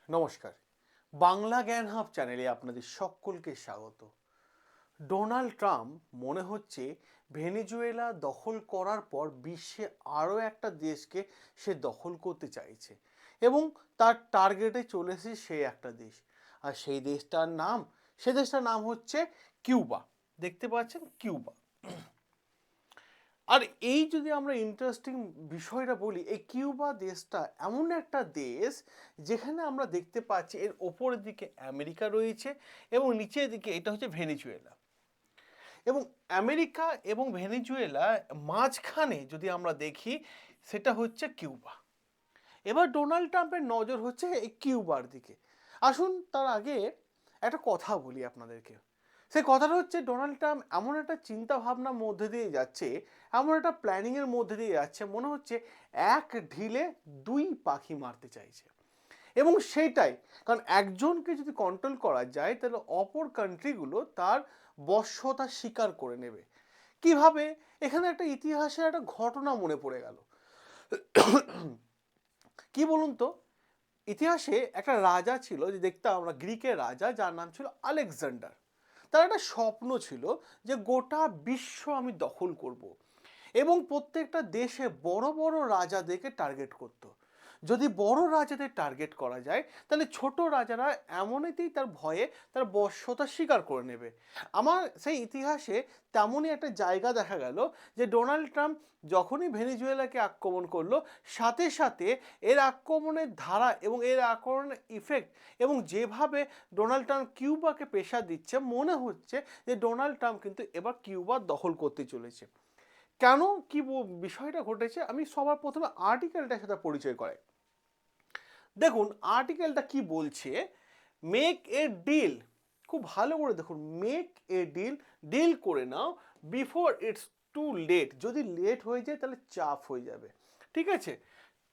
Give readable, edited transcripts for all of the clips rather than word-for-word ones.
নমস্কার। বাংলা জ্ঞান হাব চ্যানেলে আপনাদের সকলকে স্বাগত। ডোনাল্ড ট্রাম্প মনে হচ্ছে ভেনেজুয়েলা দখল করার পর বিশ্বে আরও একটা দেশকে সে দখল করতে চাইছে এবং তার টার্গেটে চলেছে সেই একটা দেশ। আর সেই দেশটার নাম হচ্ছে কিউবা। দেখতে পাচ্ছেন কিউবা। আর এই যদি আমরা ইন্টারেস্টিং বিষয়টা বলি, এই কিউবা দেশটা এমন একটা দেশ যেখানে আমরা দেখতে পাচ্ছি এর ওপরের দিকে আমেরিকা রয়েছে এবং নিচের দিকে এটা হচ্ছে ভেনেজুয়েলা। এবং আমেরিকা এবং ভেনেজুয়েলা মাঝখানে যদি আমরা দেখি সেটা হচ্ছে কিউবা। এবার ডোনাল্ড ট্রাম্পের নজর হচ্ছে এই কিউবার দিকে। আসুন তার আগে একটা কথা বলি আপনাদেরকে। সেই কথাটা হচ্ছে ডোনাল্ড ট্রাম্প এমন একটা চিন্তা ভাবনার মধ্যে দিয়ে যাচ্ছে, এমন একটা প্ল্যানিংয়ের মধ্যে দিয়ে যাচ্ছে, মনে হচ্ছে এক ঢিলে দুই পাখি মারতে চাইছে। এবং সেইটাই, কারণ একজনকে যদি কন্ট্রোল করা যায় তাহলে অপর কান্ট্রিগুলো তার বশ্যতা স্বীকার করে নেবে। কিভাবে? এখানে একটা ইতিহাসের একটা ঘটনা মনে পড়ে গেল। কি বলুন তো, ইতিহাসে একটা রাজা ছিল, যে দেখতাম আমরা, গ্রিকের রাজা, যার নাম ছিল আলেকজান্ডার। তার একটা স্বপ্ন ছিল যে গোটা বিশ্ব আমি দখল করব এবং প্রত্যেকটা দেশে বড় বড় রাজাদেরকে টার্গেট করত। যদি বড় রাজাদের টার্গেট করা যায় তাহলে ছোট রাজারা এমনিতেই তার ভয়ে তার বশ্যতা স্বীকার করে নেবে। আমার সেই ইতিহাসে তেমনই একটা জায়গা দেখা গেল যে ডোনাল্ড ট্রাম্প যখনই ভেনেজুয়েলাকে আক্রমণ করলো, সাথে সাথে এর আক্রমণের ধারা এবং এর আক্রমণের ইফেক্ট এবং যেভাবে ডোনাল্ড ট্রাম্প কিউবাকে প্রেশার দিচ্ছে, মনে হচ্ছে যে ডোনাল্ড ট্রাম্প কিন্তু এবার কিউবা দখল করতে চলেছে। কেন, কি বিষয়টা ঘটেছে, আমি সবার প্রথমে আর্টিকেলটার সাথে পরিচয় করাই। দেখুন আর্টিকেলটা কি বলছে। মেক এ ডিল, খুব ভালো করে দেখুন, মেক এ ডিল, ডিল করে নাও বিফোর ইটস টু লেট, যদি লেট হয়ে যায় তাহলে চাপ হয়ে যাবে। ঠিক আছে।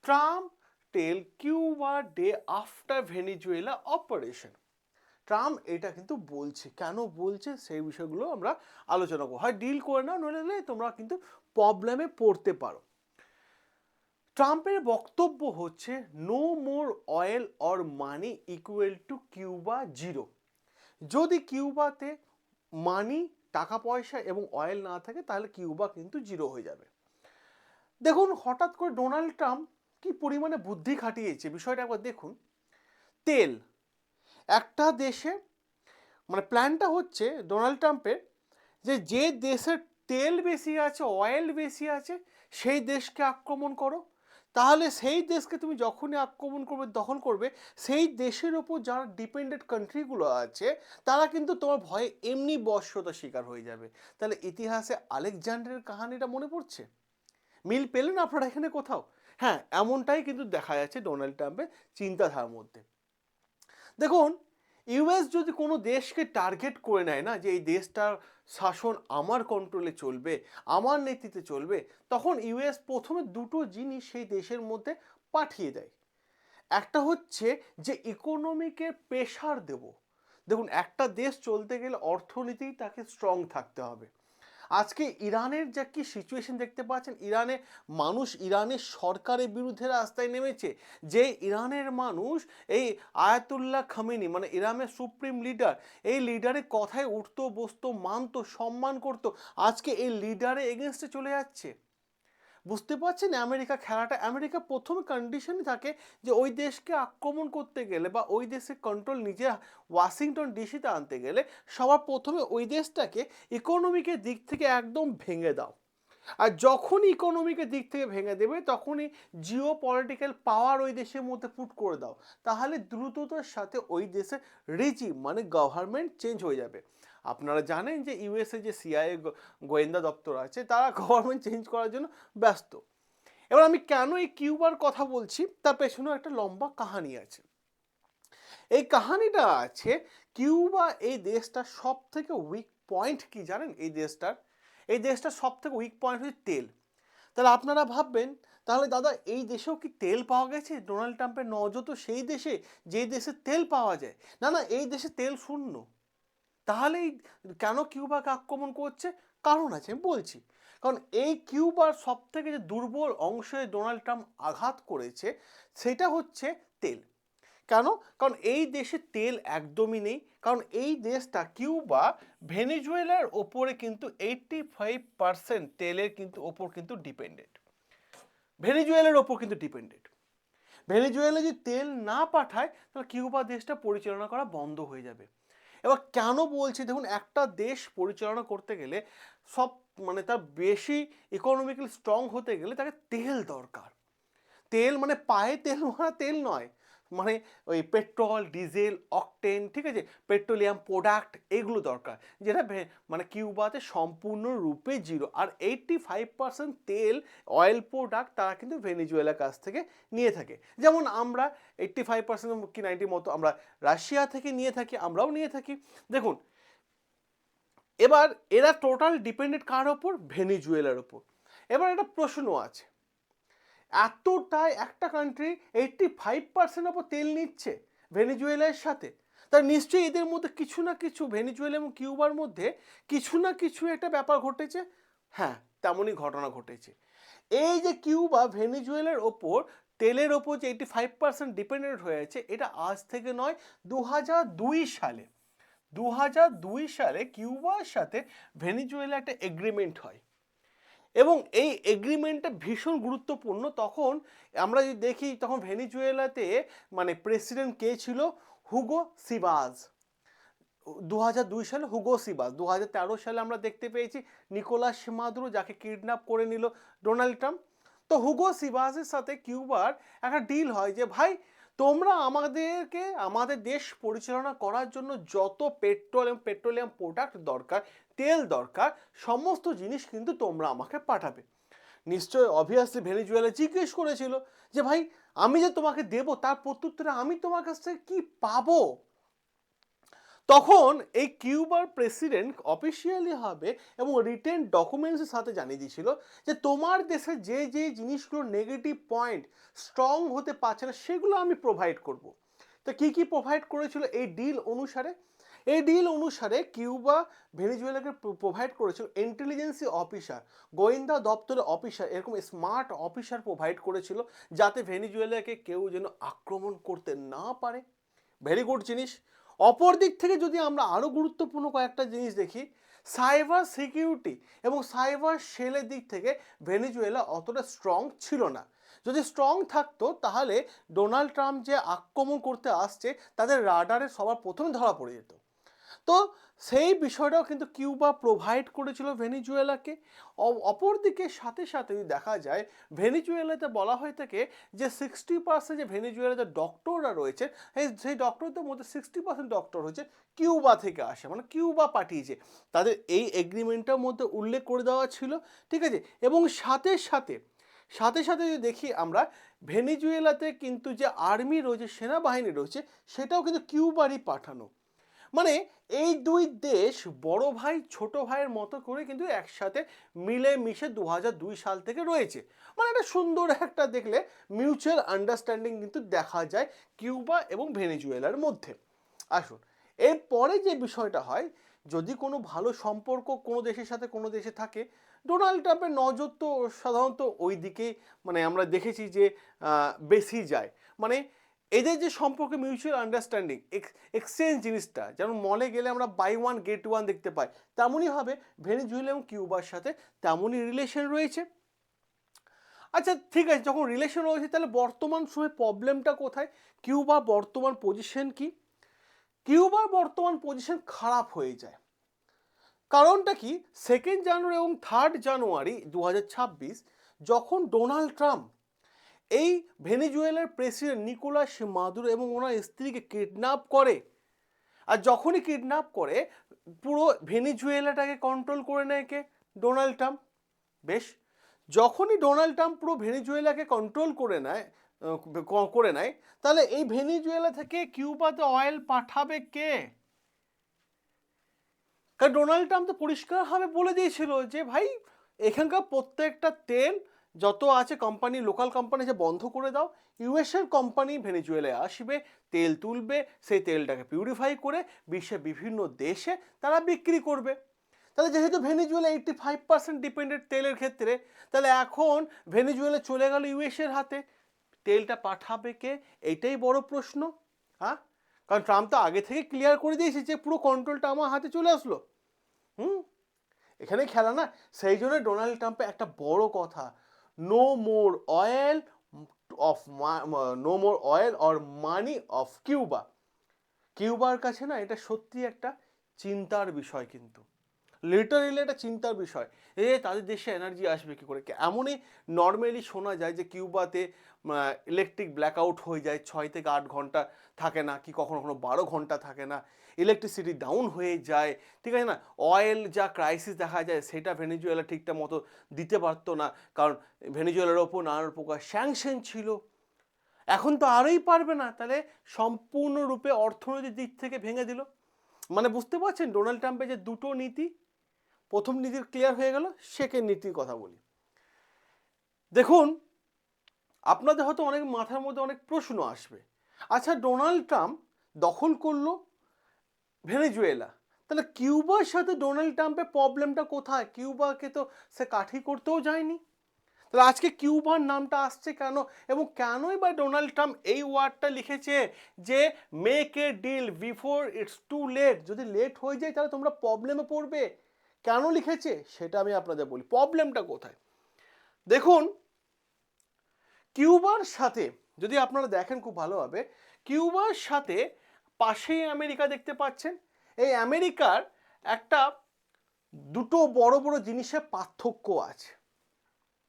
Trump tell Cuba day after Venezuela operation. Trump এটা কিন্তু বলছে, কেন বলছে সেই বিষয়গুলো আমরা আলোচনা করবো। হয় ডিল করে নাও, নইলে তোমরা কিন্তু প্রবলেমে পড়তে পারো। ট্রাম্পের বক্তব্য হচ্ছে no more oil or money equal to Cuba zero. যদি কিউবাতে মানি, টাকা পয়সা এবং অয়েল না থাকে তাহলে কিউবা কিন্তু জিরো হয়ে যাবে। দেখুন হঠাৎ করে ডোনাল্ড ট্রাম্প কি পরিমাণে বুদ্ধি খাটিয়েছে বিষয়টা একবার দেখুন। তেল, একটা দেশে, মানে প্ল্যানটা হচ্ছে ডোনাল্ড ট্রাম্পের যে দেশের তেল বেশি আছে, অয়েল বেশি আছে, সেই দেশকে আক্রমণ করো। তাহলে সেই দেশকে তুমি যখনই আক্রমণ করবে, দখল করবে, সেই দেশের ওপর যারা ডিপেন্ডেন্ট কান্ট্রিগুলো আছে তারা কিন্তু তোমার ভয়ে এমনি বশ্যতা শিকার হয়ে যাবে। তাহলে ইতিহাসে আলেকজান্ডারের কাহিনীটা মনে পড়ছে। মিল পেলেন আপনারা এখানে কোথাও? হ্যাঁ, এমনটাই কিন্তু দেখা যাচ্ছে ডোনাল্ড ট্রাম্পের চিন্তাধারার মধ্যে। দেখুন, ইউএস যদি কোনো দেশকে টার্গেট করে নেয় না, যে এই দেশটার শাসন আমার কন্ট্রোলে চলবে, আমার নেতৃত্বে চলবে, তখন ইউএস প্রথমে দুটো জিনিস সেই দেশের মধ্যে পাঠিয়ে দেয়। একটা হচ্ছে যে ইকোনমিকে প্রেশার দেব। দেখুন একটা দেশ চলতে গেলে অর্থনীতি তাকে স্ট্রং থাকতে হবে। আজকে ইরানের যা কি সিচুয়েশন দেখতে পাচ্ছেন, ইরানের সরকারের বিরুদ্ধে রাস্তায় নেমেছে। যে ইরানের মানুষ এই আয়াতুল্লাহ খামেনি, মানে ইরানের সুপ্রিম লিডার, এই লিডারের কথায় উঠতো, বসতো, মানতো, সম্মান করতো, আজকে এই লিডারের এগেনস্টে চলে যাচ্ছে। বুঝতে পারছেন আমেরিকা খেলাটা? আমেরিকা প্রথম কন্ডিশনই থাকে যে ওই দেশকে আক্রমণ করতে গেলে বা ওই দেশের কন্ট্রোল নিজে ওয়াশিংটন ডিসিতে আনতে গেলে সবার প্রথমে ওই দেশটাকে ইকোনমিকের দিক থেকে একদম ভেঙে দাও। আর যখনই ইকোনমিকের দিক থেকে ভেঙে দেবে তখনই জিও পলিটিক্যাল পাওয়ার ওই দেশের মধ্যে পুট করে দাও। তাহলে দ্রুততার সাথে ওই দেশে রেজিম, মানে গভর্নমেন্ট চেঞ্জ হয়ে যাবে। আপনারা জানেন যে ইউএসএ যে সিআইএ গোয়েন্দা দপ্তর আছে তারা গভর্নমেন্ট চেঞ্জ করার জন্য ব্যস্ত। এবার আমি কেন এই কিউবার কথা বলছি তার পেছনেও একটা লম্বা কাহানি আছে। এই কাহানিটা আছে, কিউবা এই দেশটার সব থেকে উইক পয়েন্ট কি জানেন? এই দেশটার সব থেকে উইক পয়েন্ট হচ্ছে তেল। তাহলে আপনারা ভাববেন, তাহলে দাদা এই দেশেও কি তেল পাওয়া গেছে? ডোনাল্ড ট্রাম্পের নজর তো সেই দেশে যে দেশে তেল পাওয়া যায়। না না, এই দেশে তেল শূন্য। তাহলেই কেন কিউবাকে আক্রমণ করছে? কারণ আছে, আমি বলছি। কারণ এই কিউবার সব থেকে যে দুর্বল অংশে ডোনাল্ড ট্রাম্প আঘাত করেছে সেটা হচ্ছে তেল। কেন? কারণ এই দেশে তেল একদমই নেই, কারণ এই দেশটা কিউবা ভেনেজুয়েলার ওপরে কিন্তু 85% তেলের কিন্তু ওপর কিন্তু ডিপেন্ডেন্ট, ভেনেজুয়েলার ওপর কিন্তু ডিপেন্ডেন্ট। ভেনেজুয়েলা যদি তেল না পাঠায় তাহলে কিউবা দেশটা পরিচালনা করা বন্ধ হয়ে যাবে। এবার কেন বলছি, দেখুন একটা দেশ পরিচালনা করতে গেলে সব মানে তার বেশি ইকোনমিক্যালি স্ট্রং হতে গেলে তাকে তেল দরকার। তেল মানে পায়ে তেল মারা তেল নয়, মানে ওই পেট্রোল, ডিজেল, অকটেন, ঠিক আছে, পেট্রোলিয়াম প্রোডাক্ট, এইগুলো দরকার, যেটা মানে কিউবাতে সম্পূর্ণরূপে জিরো। আর 85% তেল, অয়েল প্রোডাক্ট তারা কিন্তু ভেনেজুয়েলার কাছ থেকে নিয়ে থাকে। যেমন আমরা 85% কি 90 মতো আমরা রাশিয়া থেকে নিয়ে থাকি, আমরাও নিয়ে থাকি। দেখুন এবার এরা টোটাল ডিপেন্ডেন্ট কার ওপর? ভেনেজুয়েলার ওপর। এবার একটা প্রশ্ন আছে, এতটাই একটা কান্ট্রি 85% ওপর তেল নিচ্ছে ভেনেজুয়েলার সাথে, তার নিশ্চয়ই এদের মধ্যে কিছু না কিছু, ভেনেজুয়েলা এবং কিউবার মধ্যে কিছু না কিছু একটা ব্যাপার ঘটেছে। হ্যাঁ, তেমনই ঘটনা ঘটেছে। এই যে কিউবা ভেনেজুয়েলার ওপর তেলের ওপর যে 85% ডিপেন্ডেন্ট হয়েছে, এটা আজ থেকে নয়, 2002 সালে, 2002 সালে কিউবার সাথে ভেনেজুয়েলা একটা এগ্রিমেন্ট হয় এবং এই এগ্রিমেন্টটা ভীষণ গুরুত্বপূর্ণ। তখন আমরা যদি দেখি তখন ভেনেজুয়েলাতে মানে প্রেসিডেন্ট কে ছিল? হুগো সিবাজ। 2002 সালে হুগো সিবাজ। 2013 সালে আমরা দেখতে পেয়েছি নিকোলাস মাদুরো, যাকে কিডন্যাপ করে নিল ডোনাল্ড ট্রাম্প। তো হুগো সিবাজের সাথে কিউবার একটা ডিল হয় যে ভাই তোমরা আমাদেরকে আমাদের দেশ পরিচালনা করার জন্য যত পেট্রোল এবং পেট্রোলিয়াম প্রোডাক্ট দরকার, তেল দরকার, সমস্ত জিনিস কিন্তু তোমরা আমাকে পাঠাবে। নিশ্চয়ই অবভিয়াসলি ভেনেজুয়েলা জিজ্ঞেস করেছিল যে ভাই আমি যে তোমাকে দেব তার প্রত্যুত্তরে আমি তোমার কাছ থেকে কি পাবো? তখন এই কিউবার প্রেসিডেন্ট অফিসিয়ালি হবে এবং রিটেন ডকুমেন্টসের সাথে জানিয়ে দিয়েছিল যে তোমার দেশে যে যে জিনিসগুলো নেগেটিভ পয়েন্ট স্ট্রং হতে পারছে না সেগুলো আমি প্রোভাইড করব। তো কি কি প্রোভাইড করেছিল এই ডিল অনুসারে? এই ডিল অনুসারে কিউবা ভেনেজুয়েলাকে প্রোভাইড করেছিল ইন্টেলিজেন্সি অফিসার, গোয়েন্দা দপ্তরের অফিসার, এরকম স্মার্ট অফিসার প্রোভাইড করেছিল যাতে ভেনেজুয়েলাকে কেউ যেন আক্রমণ করতে না পারে। ভেরি গুড জিনিস। অপর দিক থেকে যদি আমরা আরও গুরুত্বপূর্ণ কয়েকটা জিনিস দেখি, সাইবার সিকিউরিটি এবং সাইবার সেলের দিক থেকে ভেনেজুয়েলা অতটা স্ট্রং ছিল না। যদি স্ট্রং থাকতো তাহলে ডোনাল্ড ট্রাম্প যে আক্রমণ করতে আসছে তাদের রাডারে সবার প্রথমে ধরা পড়ে যেত। তো সেই বিষয়টাও কিন্তু কিউবা প্রোভাইড করেছিল ভেনেজুয়েলাকে। অপরদিকে সাথে সাথে যদি দেখা যায় ভেনেজুয়েলাতে বলা হয়ে থাকে যে 60% যে ভেনেজুয়েলাতে ডক্টররা রয়েছে সেই ডক্টরদের মধ্যে 60% ডক্টর হচ্ছে কিউবা থেকে আসে, মানে কিউবা পাঠিয়েছে, তাদের এই এগ্রিমেন্টের মধ্যে উল্লেখ করে দেওয়া ছিল, ঠিক আছে। এবং সাথে সাথে সাথে সাথে যদি দেখি আমরা ভেনেজুয়েলাতে কিন্তু যে আর্মি রয়েছে, সেনাবাহিনী রয়েছে, সেটাও কিন্তু কিউবারই পাঠানো। মানে এই দুই দেশ বড় ভাই ছোট ভাইয়ের মতো করে কিন্তু একসাথে মিলে মিশে 2002 সাল থেকে রয়েছে। মানে একটা সুন্দর একটা দেখলে মিউচুয়াল আন্ডারস্ট্যান্ডিং কিন্তু দেখা যায় কিউবা এবং ভেনেজুয়েলার মধ্যে। আসুন এরপরে যে বিষয়টা হয়, যদি কোনো ভালো সম্পর্ক কোনো দেশের সাথে কোনো দেশে থাকে, ডোনাল্ড ট্রাম্পের নজর তো সাধারণত ওই দিকেই, মানে আমরা দেখেছি যে বেশি যায়। মানে এদের যে সম্পর্কে মিউচুয়াল আন্ডারস্ট্যান্ডিং, এক্সচেঞ্জ জিনিসটা, যেমন মলে গেলে আমরা বাই ওয়ান গেট ওয়ান দেখতে পাই, তেমনই হবে ভেনেজুয়েলা এবং কিউবার সাথে তেমনই রিলেশন রয়েছে। আচ্ছা ঠিক আছে, যখন রিলেশন রয়েছে তাহলে বর্তমান সময়ে প্রবলেমটা কোথায়? কিউবার বর্তমান পজিশন কি? কিউবার বর্তমান পজিশন খারাপ হয়ে যায়। কারণটা কি? 2 জানুয়ারি এবং 3 জানুয়ারি 2026 যখন ডোনাল্ড ট্রাম্প এই ভেনেজুয়েলার প্রেসিডেন্ট নিকোলাস মাদুরো এবং ওনার স্ত্রীকে কিডন্যাপ করে, আর যখনই কিডন্যাপ করে পুরো ভেনেজুয়েলাটাকে কন্ট্রোল করে নেয় কে? Donald Trump. বেশ, যখনই ডোনাল্ড ট্রাম্প পুরো ভেনেজুয়েলাকে কন্ট্রোল করে নেয় তাহলে এই ভেনেজুয়েলা থেকে কিউবাতে অয়েল পাঠাবে কে? কারণ ডোনাল্ড ট্রাম্প তো পরিষ্কারভাবে বলে দিয়েছিল যে ভাই এখানকার প্রত্যেকটা তেল যত আছে কোম্পানি, লোকাল কোম্পানি যে বন্ধ করে দাও, ইউএসের কোম্পানি ভেনেজুয়েলায় আসবে, তেল তুলবে, সেই তেলটাকে পিউরিফাই করে বিশ্বের বিভিন্ন দেশে তারা বিক্রি করবে। তাহলে যেহেতু ভেনেজুয়েলা 85% ডিপেন্ডেন্ট তেলের ক্ষেত্রে, তাহলে এখন ভেনেজুয়েলা চলে গেল ইউএসের হাতে, তেলটা পাঠাবে কে? এইটাই বড় প্রশ্ন। হ্যাঁ, কারণ ট্রাম্প তো আগে থেকে ক্লিয়ার করে দিয়েছে যে পুরো কন্ট্রোলটা আমার হাতে চলে আসলো। এখানে খেলা না। সেই জন্য ডোনাল্ড ট্রাম্পের একটা বড় কথা, no more oil of no more oil or money of Cuba. কিউবার কাছে না এটা সত্যি একটা চিন্তার বিষয়, কিন্তু লিটারেলি একটা চিন্তার বিষয়। তাদের দেশে এনার্জি আসবে কী করে? এমনই নর্মালি শোনা যায় যে কিউবাতে ইলেকট্রিক ব্ল্যাকআউট হয়ে যায়, 6 থেকে 8 ঘন্টা থাকে না, কি কখনো কখনো 12 ঘন্টা থাকে না, ইলেকট্রিসিটি ডাউন হয়ে যায়, ঠিক আছে না? অয়েল যা ক্রাইসিস দেখা যায় সেটা ভেনেজুয়েলা ঠিকঠাক মতো দিতে পারতো না, কারণ ভেনেজুয়েলার ওপর নানান প্রকার স্যাংশন ছিল। এখন তো আরোই পারবে না, তাহলে সম্পূর্ণরূপে অর্থনৈতিক দিক থেকে ভেঙে দিল। মানে বুঝতে পারছেন ডোনাল্ড ট্রাম্পের যে দুটো নীতি, প্রথম নীতির ক্লিয়ার হয়ে গেল, সেকেন্ড নীতির কথা বলি। দেখুন, আপনাদের হয়তো অনেক মাথার মধ্যে অনেক প্রশ্ন আসবে, আচ্ছা ডোনাল্ড ট্রাম্প দখল করলো ভেনেজুয়েলা, তাহলে কিউবার সাথে ডোনাল্ড ট্রাম্পের প্রবলেমটা কোথায়? কিউবাকে তো সে কাঠি করতেও যায়নি, তাহলে আজকে কিউবার নামটা আসছে কেন? এবং কেনই বা ডোনাল্ড ট্রাম্প এই ওয়ার্ডটা লিখেছে যে make a deal before it's too late, যদি লেট হয়ে যায় তাহলে তোমরা প্রবলেমে পড়বে। কেন লিখেছে সেটা আমি আপনাদের বলি, প্রবলেমটা কোথায়। দেখুন, কিউবার সাথে যদি আপনারা দেখেন খুব ভালোভাবে, কিউবার সাথে পাশেই আমেরিকা দেখতে পাচ্ছেন। এই আমেরিকার একটা দুটো বড় বড় জিনিসের পার্থক্য আছে।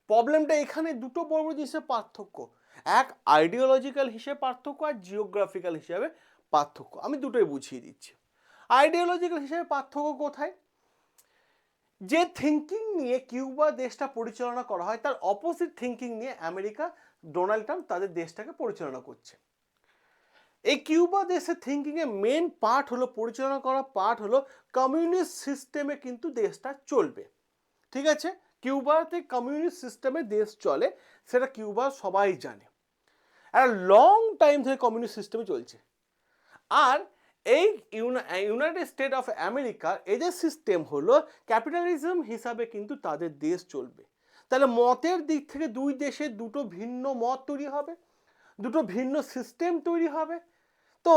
প্রবলেমটা এখানে দুটো বড় বড় জিনিসের পার্থক্য, এক আইডিওলজিক্যাল হিসেবে পার্থক্য আর জিওগ্রাফিক্যাল হিসেবে পার্থক্য। আমি দুটোই বুঝিয়ে দিচ্ছি। আইডিওলজিক্যাল হিসেবে পার্থক্য কোথায়? যে থিঙ্কিং নিয়ে কিউবা দেশটা পরিচালনা করা হয় তার অপোজিট থিঙ্কিং নিয়ে আমেরিকা, ডোনাল্ড ট্রাম্প তাদের দেশটাকে পরিচালনা করছে। এই কিউবা দেশের থিঙ্কিং এর মেন পার্ট হলো, পরিচালনা করা পার্ট হলো কমিউনিস্ট সিস্টেমে কিন্তু দেশটা চলবে, ঠিক আছে? কিউবাতে কমিউনিস্ট সিস্টেমে দেশ চলে, সেটা কিউবা সবাই জানে, একটা লং টাইম ধরে কমিউনিস্ট সিস্টেমে চলছে। আর এই ইউনাইটেড স্টেট অফ আমেরিকার এদের সিস্টেম হলো ক্যাপিটালিজম হিসাবে কিন্তু তাদের দেশ চলবে। তাহলে মতের দিক থেকে দুই দেশে দুটো ভিন্ন মত তৈরি হবে, দুটো ভিন্ন সিস্টেম তৈরি হবে। তো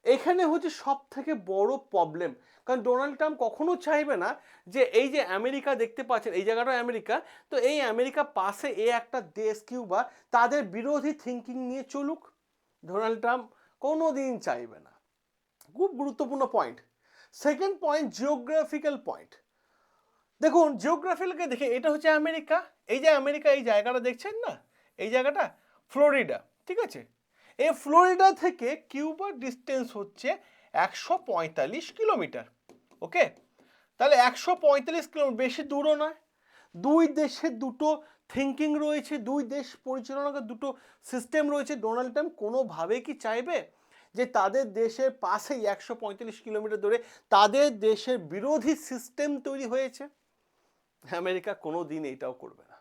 এখানে হচ্ছে সব থেকে বড় প্রবলেম, কারণ ডোনাল্ড ট্রাম্প কখনো চাইবে না যে এই যে আমেরিকা দেখতে পাচ্ছেন, এই জায়গাটা আমেরিকা, তো এই আমেরিকা পাশে এ একটা দেশ কিউবা, তাদের বিরোধী থিঙ্কিং নিয়ে চলুক, ডোনাল্ড ট্রাম্প কোনো দিন চাইবে না। খুব গুরুত্বপূর্ণ point. Second point, geographical point. দেখুন, জিওগ্রাফিক্যালকে দেখে এটা হচ্ছে আমেরিকা, এই যে আমেরিকা এই জায়গাটা দেখছেন না, এই জায়গাটা ফ্লোরিডা, ঠিক আছে? এই ফ্লোরিডা থেকে কিউবার ডিস্টেন্স হচ্ছে 145 কিলোমিটার। ওকে, তাহলে 145 কিলোমিটার বেশি দূরও নয়। দুই দেশে দুটো থিঙ্কিং রয়েছে, দুই দেশ পরিচালনার দুটো সিস্টেম রয়েছে। ডোনাল্ড ট্রাম্প কোনোভাবে কি চাইবে যে তাদের দেশের পাশেই 145 কিলোমিটার দূরে তাদের দেশের বিরোধী সিস্টেম তৈরি হয়েছে? আমেরিকা কোনো দিন এটাও করবে না।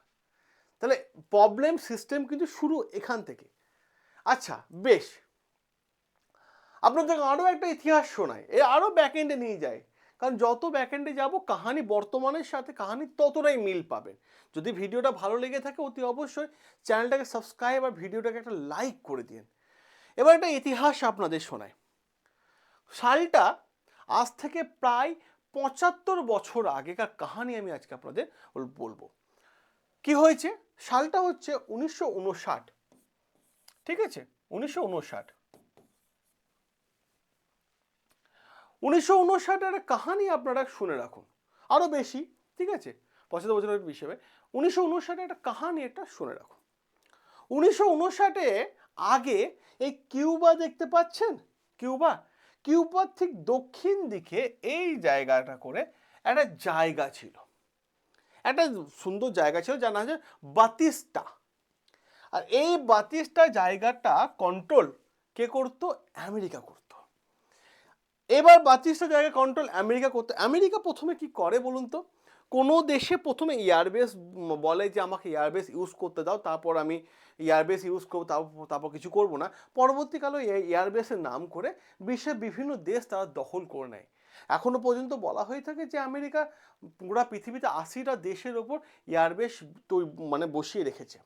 তাহলে প্রবলেম সিস্টেম কিন্তু শুরু এখান থেকে। আচ্ছা বেশ, আপনাদের আরও একটা ইতিহাস শোনায়, এ আরও ব্যাকএন্ডে নিয়ে যায়, কারণ যত ব্যাকএন্ডে যাব কাহানি বর্তমানের সাথে কাহানি ততটাই মিল পাবেন। যদি ভিডিওটা ভালো লেগে থাকে অতি অবশ্যই চ্যানেলটাকে সাবস্ক্রাইব আর ভিডিওটাকে একটা লাইক করে দিন। এবার একটা ইতিহাস আপনাদের শোনায়। সালটা আজ থেকে প্রায় 75 বছর আগেকার কাহানি আমি আজকে আপনাদের বলবো। কি হয়েছে? সালটা হচ্ছে 1959, ঠিক আছে? 1959। 1959 একটা কাহানি আপনারা শুনে রাখুন, আরও বেশি, ঠিক আছে? 75 বছরের হিসেবে 1959 একটা কাহানি একটা শুনে রাখুন। 1959 আগে এই কিউবা দেখতে পাচ্ছেন, কিউবা, কিউবার ঠিক দক্ষিণ দিকে এই জায়গাটা করে একটা জায়গা ছিল, একটা সুন্দর জায়গা ছিল যার নাম হচ্ছে বাতিস্তা। আর এই বাতিস্তা জায়গাটা কন্ট্রোল কে করতো? আমেরিকা করতো। এবার 32টা জায়গা কন্ট্রোল আমেরিকা করতে, আমেরিকা প্রথমে কি করে বলুন তো? কোনো দেশে প্রথমে এয়ারবেস বলে যে আমাকে এয়ারবেস ইউজ করতে দাও, তারপর আমি এয়ারবেস ইউজ করবো, তারপর কিছু করব না। পরবর্তীকালে এয়ারবেসের নাম করে বিশ্বের বিভিন্ন দেশ তারা দখল করে নেয়। এখনো পর্যন্ত বলা হয়ে থাকে যে আমেরিকা পুরা পৃথিবীতে 80টা দেশের ওপর এয়ারবেস মানে বসিয়ে রেখেছে।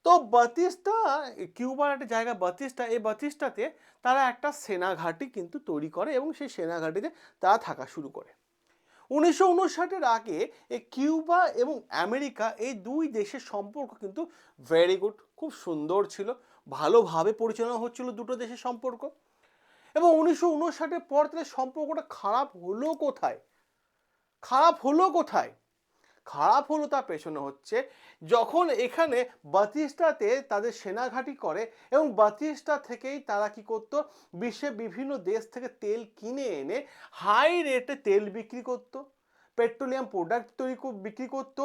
তো বাতিস্তা, কিউবার একটা জায়গা বাতিস্তা, এই বাতিস্তাতে তারা একটা সেনাঘাঁটি কিন্তু তৈরি করে এবং সেই সেনাঘাঁটিতে তারা থাকা শুরু করে। 1959-এর আগে এই কিউবা এবং আমেরিকা এই দুই দেশের সম্পর্ক কিন্তু ভেরি গুড, খুব সুন্দর ছিল, ভালোভাবে পরিচালনা হচ্ছিল দুটো দেশের সম্পর্ক। এবং 1959-এর পর তাদের সম্পর্কটা খারাপ হলো কোথায়? খারাপ হলো কোথায়? খারাপ হলো তার পেছনে হচ্ছে যখন এখানে বাতিস্তাতে তাদের সেনাঘাঁটি করে এবং বাতিস্তা থেকেই তারা কি করতো, বিশ্বের বিভিন্ন দেশ থেকে তেল কিনে এনে হাই রেটে তেল বিক্রি করতো, পেট্রোলিয়াম প্রোডাক্ট বিক্রি করতো,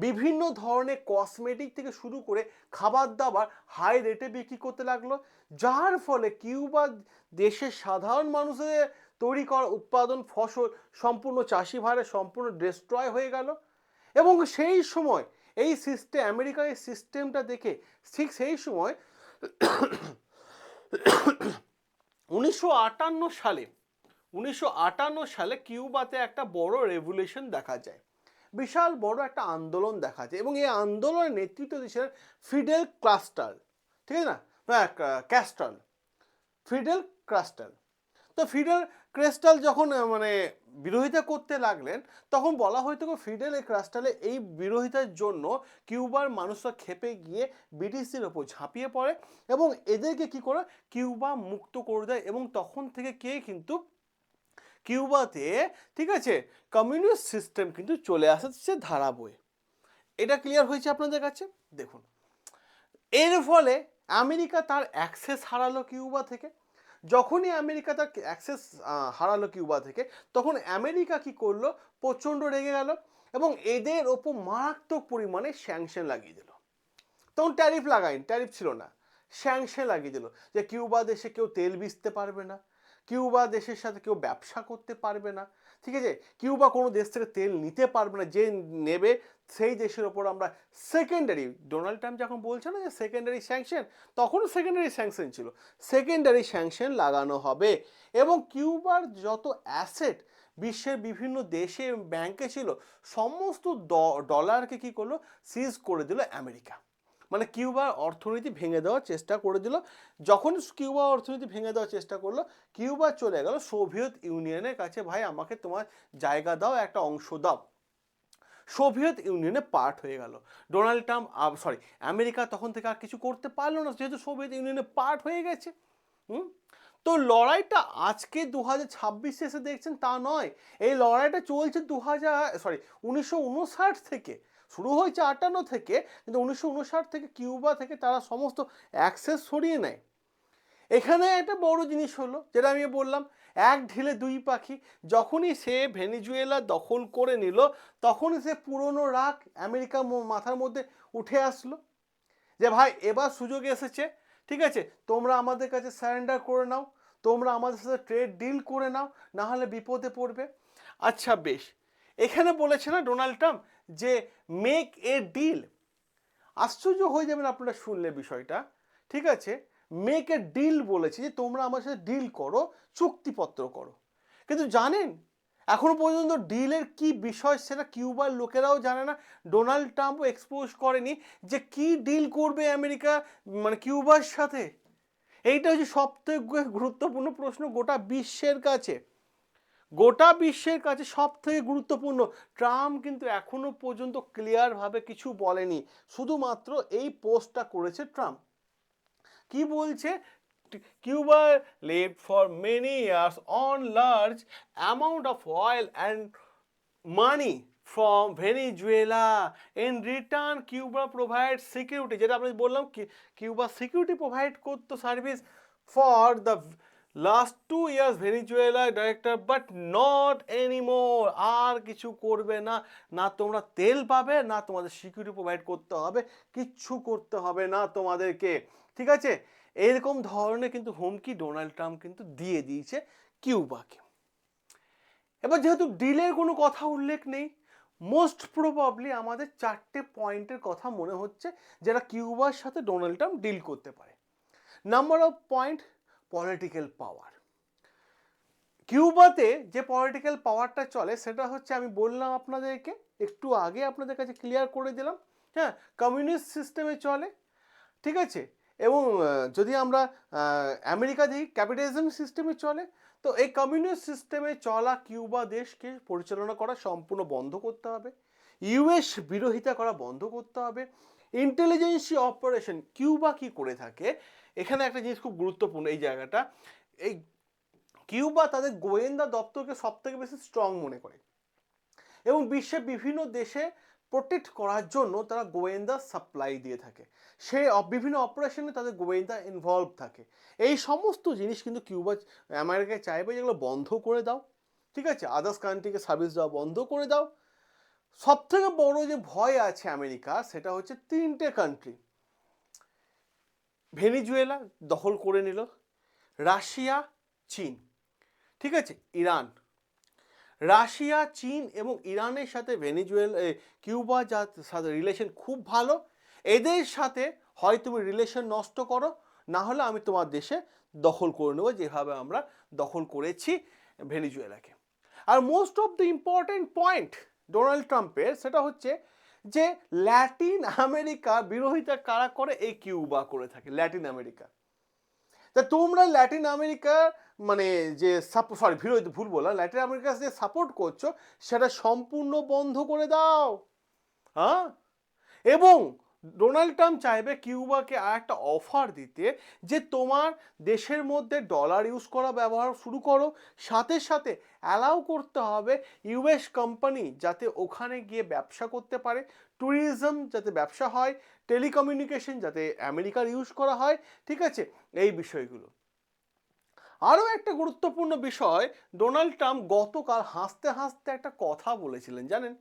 বিভিন্ন ধরনের কসমেটিক থেকে শুরু করে খাবার দাবার হাই রেটে বিক্রি করতে লাগলো, যার ফলে কিউবা দেশের সাধারণ মানুষের তৈরি করা উৎপাদন ফসল সম্পূর্ণ চাষি ভাইরা সম্পূর্ণ ডিস্ট্রয় হয়ে গেল। এবং সেই সময় এই সিস্টেম, আমেরিকার এই সিস্টেমটা দেখে ঠিক সেই সময় 1958 সালে কিউবাতে একটা বড় রেভলিউশন দেখা যায়, বিশাল বড় একটা আন্দোলন দেখা যায় এবং এই আন্দোলনের নেতৃত্ব দিয়েছিলেন ফিডেল ক্যাস্ট্রো, ঠিক আছে না, ক্যাস্ট্রো, ফিডেল ক্যাস্ট্রো। তো ফিডেল ক্যাস্ট্রো যখন মানে বিরোধিতা করতে লাগলেন, তখন বলা হয়তো ফিডেল ক্যাস্ট্রোর এই বিরোধিতার জন্য কিউবার মানুষরা ক্ষেপে গিয়ে ব্রিটিশদের ওপর ঝাঁপিয়ে পড়ে এবং এদেরকে কি করে কিউবা মুক্ত করে দেয় এবং তখন থেকে কে কিন্তু কিউবাতে, ঠিক আছে, কমিউনিস্ট সিস্টেম কিন্তু চলে আসছে ধারা বয়ে। এটা ক্লিয়ার হয়েছে আপনাদের কাছে? দেখুন, এর ফলে আমেরিকা তার অ্যাক্সেস হারালো কিউবা থেকে। যখনই আমেরিকা তার অ্যাক্সেস হারালো কিউবা থেকে, তখন আমেরিকা কি করলো, প্রচণ্ড রেগে গেল এবং এদের ওপর মারাত্মক পরিমাণে স্যাংশন লাগিয়ে দিল। তখন ট্যারিফ লাগায়নি, ট্যারিফ ছিল না, স্যাংশন লাগিয়ে দিল যে কিউবা দেশে কেউ তেল বেচতে পারবে না, কিউবা দেশের সাথে কেউ ব্যবসা করতে পারবে না, ঠিক আছে, কিউবা কোনো দেশ থেকে তেল নিতে পারবে না, যে নেবে সেই দেশের ওপর আমরা সেকেন্ডারি, ডোনাল্ড ট্রাম্প যখন বলছে না যে সেকেন্ডারি স্যাংশন, তখনও সেকেন্ডারি স্যাংশন ছিল, সেকেন্ডারি স্যাংশন লাগানো হবে এবং কিউবার যত অ্যাসেট বিশ্বের বিভিন্ন দেশে ব্যাংকে ছিল সমস্ত ডলারকে কি করলো, সিজ করে দিল আমেরিকা। মানে কিউবার অর্থনীতি ভেঙে দেওয়ার চেষ্টা করে দিল। যখন কিউবা অর্থনীতি ভেঙে দেওয়ার চেষ্টা করলো, কিউবা চলে গেল সোভিয়েত ইউনিয়নের কাছে, ভাই আমাকে তোমার জায়গা দাও, একটা অংশ দাও। সোভিয়েত ইউনিয়নে পার্ট হয়ে গেল ডোনাল্ড ট্রাম্প, আমেরিকা তখন থেকে আর কিছু করতে পারলো না, যেহেতু সোভিয়েত ইউনিয়নে পার্ট হয়ে গেছে। তো লড়াইটা আজকে 2026 এসে দেখছেন তা নয়, এই লড়াইটা চলছে 1959 থেকে, শুরু হয়েছে 58 থেকে, কিন্তু 1959 থেকে কিউবা থেকে তারা সমস্ত অ্যাক্সেস সরিয়ে নেয়। এখানে একটা বড় জিনিস হলো, যেটা আমি বললাম, এক ঢিলে দুই পাখি। যখনই সে ভেনিজুয়েলা দখল করে নিল, তখনই সে পুরনো রাগ আমেরিকা মাথার মধ্যে উঠে আসলো যে ভাই এবার সুযোগ এসেছে, ঠিক আছে, তোমরা আমাদের কাছে সারেন্ডার করে নাও, তোমরা আমাদের সাথে ট্রেড ডিল করে নাও, না হলে বিপদে পড়বে। আচ্ছা বেশ, এখানে বলেছে না ডোনাল্ড ট্রাম্প যে মেক এ ডিল। আশ্চর্য হয়ে যাবেন আপনারা শুনলে বিষয়টা, ঠিক আছে, মেক এ ডিল বলেছে যে তোমরা আমার সাথে ডিল করো, চুক্তিপত্র করো। কিন্তু জানেন এখনো পর্যন্ত ডিলের কি বিষয় সেটা কিউবার লোকেরাও জানে না, ডোনাল্ড ট্রাম্পও এক্সপোজ করেনি যে কি ডিল করবে আমেরিকা মানে কিউবার সাথে। এইটা হচ্ছে সবথেকে গুরুত্বপূর্ণ প্রশ্ন গোটা বিশ্বের কাছে, গোটা বিশ্বের কাছে সব থেকে গুরুত্বপূর্ণ। ট্রাম্প কিন্তু এখনো পর্যন্ত ক্লিয়ারভাবে কিছু বলেনি, শুধুমাত্র এই পোস্টটা করেছে ট্রাম্প। কি বলছে, Cuba lived for many years on large amount of oil and money from Venezuela. In return, Cuba provides security, যেটা আমরা বললাম কিউবা সিকিউরিটি প্রোভাইড করতো service for the last 2 years Venezuela director, but not anymore. আর কিছু করবে না, না তোমরা তেল পাবে, না তোমাদের সিকিউরিটি প্রোভাইড করতে হবে, কিচ্ছু করতে হবে না তোমাদেরকে, ঠিক আছে। এরকম ধরনের কিন্তু হুমকি ডোনাল্ড ট্রাম্প কিন্তু দিয়ে দিয়েছে কিউবাকে। এবার যেহেতু ডিলের কোনো কথা উল্লেখ নেই, মোস্ট প্রবাবলি আমাদের 4টে পয়েন্টের কথা মনে হচ্ছে যেটা কিউবার সাথে ডোনাল্ড ট্রাম্প ডিল করতে পারে। Number of point, political power. কিউবাতে যে পলিটিক্যাল পাওয়ারটা চলে সেটা হচ্ছে, আমি বললাম আপনাদেরকে একটু আগে, আপনাদের কাছে ক্লিয়ার করে দিলাম, হ্যাঁ, কমিউনিস্ট সিস্টেমে চলে। ঠিক আছে। এবং যদি আমরা আমেরিকা দেখি ক্যাপিটালিজম সিস্টেমে চলে, তো এই কমিউনিস্ট সিস্টেমে চলা কিউবা দেশকে পরিচালনা করা সম্পূর্ণ বন্ধ করতে হবে, ইউএস বিরোধিতা করা বন্ধ করতে হবে। ইন্টেলিজেন্সি অপারেশন কিউবা কি করে থাকে, এখানে একটা জিনিস খুব গুরুত্বপূর্ণ এই জায়গাটা। এই কিউবা তাদের গোয়েন্দা দপ্তরকে সব থেকে বেশি স্ট্রং মনে করে এবং বিশ্বের বিভিন্ন দেশে প্রোটেক্ট করার জন্য তারা গোয়েন্দা সাপ্লাই দিয়ে থাকে, সে বিভিন্ন অপারেশনে তাদের গোয়েন্দা ইনভলভ থাকে। এই সমস্ত জিনিস কিন্তু কিউবা আমেরিকায় চাইবে যেগুলো বন্ধ করে দাও, ঠিক আছে, আদার্স কান্ট্রিকে সার্ভিস দেওয়া বন্ধ করে দাও। সব থেকে বড় যে ভয় আছে আমেরিকা, সেটা হচ্ছে 3টে কান্ট্রি। ভেনিজুয়েলা দখল করে নিল, রাশিয়া, চীন, ঠিক আছে, ইরান। রাশিয়া, চীন এবং ইরানের সাথে ভেনিজুয়েলা কিউবা যার সাথে রিলেশন খুব ভালো, এদের সাথে হয় তুমি রিলেশন নষ্ট করো, না হলে আমি তোমার দেশে দখল করে নেবো, যেভাবে আমরা দখল করেছি ভেনিজুয়েলাকে। আর most of the important point Donald ট্রাম্পের সেটা হচ্ছে যে ল্যাটিন আমেরিকা বিরোধিতা কারা করে, এই কিউবা করে থাকে ল্যাটিন আমেরিকা। তা তোমরা ল্যাটিন আমেরিকার মানে যে বিরোধী ভুল বললাম, ল্যাটিন আমেরিকা যে সাপোর্ট করছো সেটা সম্পূর্ণ বন্ধ করে দাও। হ্যাঁ, এবং ডোনাল্ড ট্রাম্প চাইবে কিউবাকে আর একটা অফার দিতে যে তোমার দেশের মধ্যে ডলার ইউজ করা ব্যবহার শুরু করো, সাথে সাথে অ্যালাউ করতে হবে ইউএস কোম্পানি যাতে ওখানে গিয়ে ব্যবসা করতে পারে, ট্যুরিজম যাতে ব্যবসা হয়, টেলিকমিউনিকেশন যাতে আমেরিকার ইউজ করা হয়, ঠিক আছে, এই বিষয়গুলো। আরও একটা গুরুত্বপূর্ণ বিষয়, ডোনাল্ড ট্রাম্প গতকাল হাসতে হাসতে একটা কথা বলেছিলেন জানেন।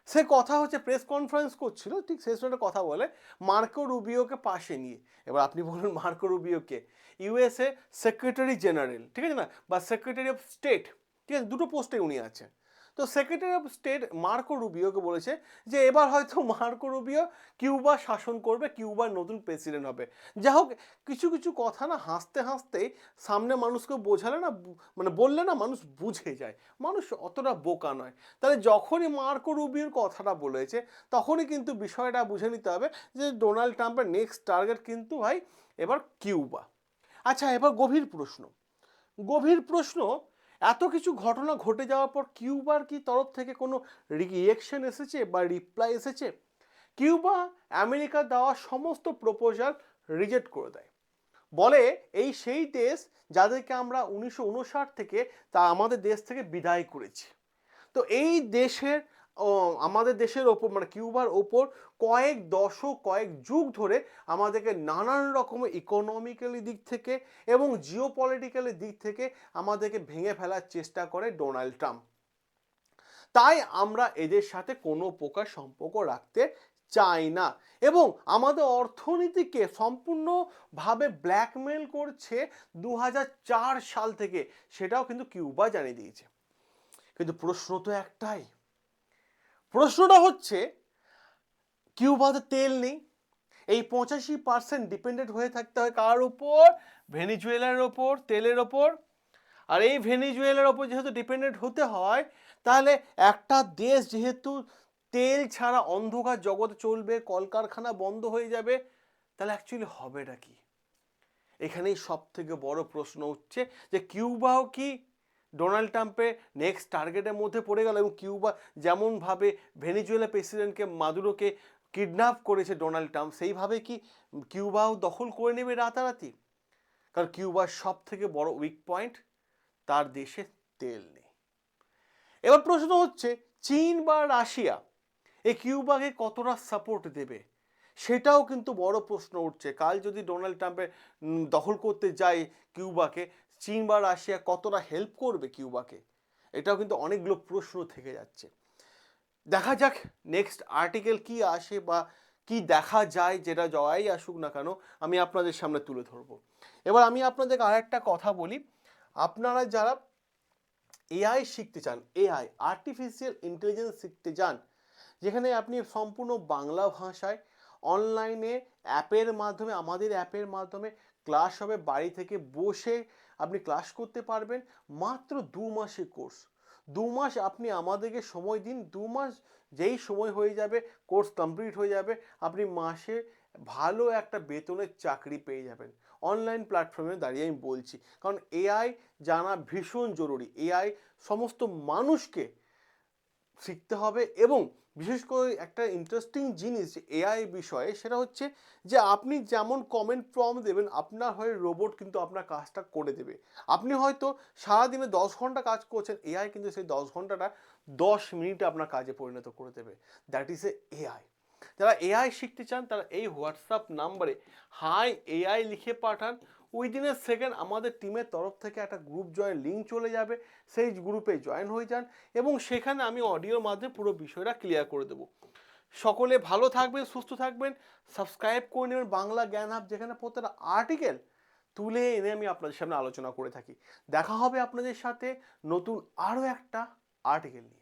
সে কথা হচ্ছে প্রেস কনফারেন্স করছিল, ঠিক সেই সময় কথা বলে মার্কো রুবিওকে পাশে নিয়ে। এবার আপনি বলুন মার্কো রুবিওকে, ইউএসএ সেক্রেটারি জেনারেল, ঠিক আছে না, বা সেক্রেটারি অফ স্টেট, ঠিক আছে, দুটো পোস্টে উনি আছে। তো সেক্রেটারি অফ স্টেট মার্কো রুবিওকে বলেছে যে এবার হয়তো মার্কো রুবিও কিউবা শাসন করবে, কিউবার নতুন প্রেসিডেন্ট হবে। যাই হোক, কিছু কিছু কথা না হাসতে হাসতেই সামনে মানুষকে বোঝালে না, মানে বললে না মানুষ বুঝে যায়, মানুষ অতটা বোকা নয়। তাহলে যখনই মার্কো রুবিওর কথাটা বলেছে তখনই কিন্তু বিষয়টা বুঝে নিতে হবে যে ডোনাল্ড ট্রাম্পের নেক্সট টার্গেট কিন্তু ভাই এবার কিউবা। আচ্ছা, এবার গভীর প্রশ্ন, এত কিছু ঘটনা ঘটে যাওয়ার পর কিউবার কি তরফ থেকে কোনো রিয়েকশন এসেছে বা রিপ্লাই এসেছে? কিউবা আমেরিকা দেওয়া সমস্ত প্রপোজাল রিজেক্ট করে দেয়, বলে এই সেই দেশ যাদেরকে আমরা 1959 থেকে তা আমাদের দেশ থেকে বিদায় করেছি। তো এই দেশের আমাদের দেশের ওপর মানে কিউবার ওপর কয়েক দশক কয়েক যুগ ধরে আমাদেরকে নানান রকমের ইকোনমিক্যালি দিক থেকে এবং জিওপলিটিক্যালি দিক থেকে আমাদেরকে ভেঙে ফেলার চেষ্টা করে ডোনাল্ড ট্রাম্প। তাই আমরা এদের সাথে কোনো প্রকার সম্পর্ক রাখতে চাই না এবং আমাদের অর্থনীতিকে সম্পূর্ণভাবে ব্ল্যাকমেল করছে 2004 সাল থেকে, সেটাও কিন্তু কিউবা জানিয়ে দিয়েছে। কিন্তু প্রশ্ন তো একটাই, প্রশ্নটা হচ্ছে কিউবাতে তেল নেই, এই 85% ডিপেন্ডেন্ট হয়ে থাকতে হয় কার উপর? ভেনিজুয়েলার ওপর, তেলের ওপর। আর এই ভেনিজুয়েলার ওপর যেহেতু ডিপেন্ডেন্ট হতে হয়, তাহলে একটা দেশ যেহেতু তেল ছাড়া অন্ধকার জগতে চলবে, কলকারখানা বন্ধ হয়ে যাবে, তাহলে অ্যাকচুয়ালি হবেটা কি? এখানেই সব থেকে বড় প্রশ্ন হচ্ছে যে কিউবাও কি ডোনাল্ড ট্রাম্পের নেক্সট টার্গেটের মধ্যে পড়ে গেল? এবং কিউবা যেমনভাবে ভেনিজুয়েলা প্রেসিডেন্টকে মাদুরোকে কিডন্যাপ করেছে ডোনাল্ড ট্রাম্প, সেইভাবে কি কিউবাও দখল করে নেবে রাতারাতি? কারণ কিউবার সব থেকে বড় উইক পয়েন্ট, তার দেশে তেল নেই। এবার প্রশ্ন হচ্ছে চীন বা রাশিয়া এই কিউবাকে কতটা সাপোর্ট দেবে, সেটাও কিন্তু বড় প্রশ্ন উঠছে। কাল যদি ডোনাল্ড ট্রাম্পের দখল করতে যায় কিউবাকে, চীন বা রাশিয়া কতটা হেল্প করবে কিউবাকে, এটাও কিন্তু অনেকগুলো প্রশ্ন থেকে যাচ্ছে। দেখা যাক নেক্সট আর্টিকেল কি আসে বা কি দেখা যায়, যেটা জয়াই আসুক না কেন আমি আপনাদের সামনে তুলে ধরবো। এবার আমি আপনাদেরকে আর একটা কথা বলি, আপনারা যারা এআই শিখতে চান, এআই আর্টিফিশিয়াল ইন্টেলিজেন্স শিখতে চান, যেখানে আপনি সম্পূর্ণ বাংলা ভাষায় অনলাইনে অ্যাপের মাধ্যমে, আমাদের অ্যাপের মাধ্যমে ক্লাস হবে, বাড়ি থেকে বসে আপনি ক্লাস করতে পারবেন। মাত্র 2 মাসের কোর্স, 2 মাস আপনি আমাদেরকে সময় দিন, 2 মাস যেই সময় হয়ে যাবে কোর্স কমপ্লিট হয়ে যাবে, আপনি মাসে ভালো একটা বেতনের চাকরি পেয়ে যাবেন। অনলাইন প্ল্যাটফর্মে দাঁড়িয়ে আমি বলছি। কারণ এআই জানা ভীষণ জরুরি। এআই সমস্ত মানুষকে শিখতে হবে এবং বিশেষ করে একটা ইন্টারেস্টিং জিনিস এআই বিষয়ে সেটা হচ্ছে যে আপনি যেমন কমেন্ট প্রম্পট দেবেন আপনার হয়ে রোবট কিন্তু আপনার কাজটা করে দেবে। আপনি হয়তো সারাদিনে 10 ঘন্টা কাজ করছেন, এআই কিন্তু সেই 10 ঘন্টাটা 10 মিনিটে আপনার কাজে পরিণত করে দেবে। That is a AI. যারা এআই শিখতে চান তারা এই হোয়াটসঅ্যাপ নাম্বারে হাই এআই লিখে পাঠান। উইদিন এ সেকেন্ড আমাদের টিমের তরফ থেকে একটা গ্রুপ জয়েন লিঙ্ক চলে যাবে, সেই গ্রুপে জয়েন হয়ে যান এবং সেখানে আমি অডিওর মাধ্যমে পুরো বিষয়টা ক্লিয়ার করে দেবো। সকলে ভালো থাকবেন, সুস্থ থাকবেন, সাবস্ক্রাইব করে নেবেন বাংলা জ্ঞান হাব, যেখানে প্রত্যেকটা আর্টিকেল তুলে এনে আমি আপনাদের সামনে আলোচনা করে থাকি। দেখা হবে আপনাদের সাথে নতুন আরও একটা আর্টিকেল নিয়ে।